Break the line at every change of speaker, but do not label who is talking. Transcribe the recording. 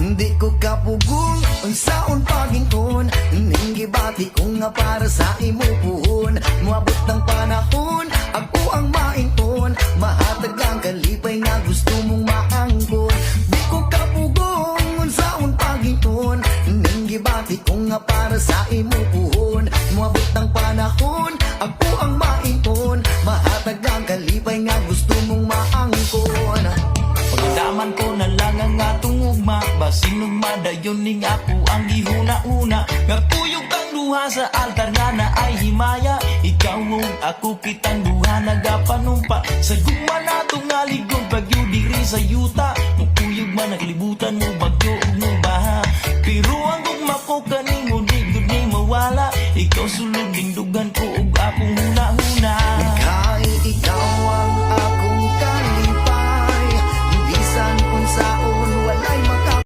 Hindi ko kapugong unsaon paginton, ning gibati ko nga para sa imo puhon. Moabot ng panahon, ako ang mainton, mahatag ang kalipay nga gusto mong maangkon. Di ko kapugong unsaon paginton, ning gibati ko nga para sa imo puhon. Moabot ng panahon, ako ang mainton, mahatag ang kalipay nga gusto mong maangkon.
Pagdaman ko na lang ang atong ugma, basin ug madayon ning ako ang gihuna-una. Nga tuyog kang duha sa altar nga na ay himaya, ikaw ug ako kitang duha nagapanumpa. Sa gugma nato nga ligong pagyo diri sa yuta, mukuyog man naglibutan mo bagyo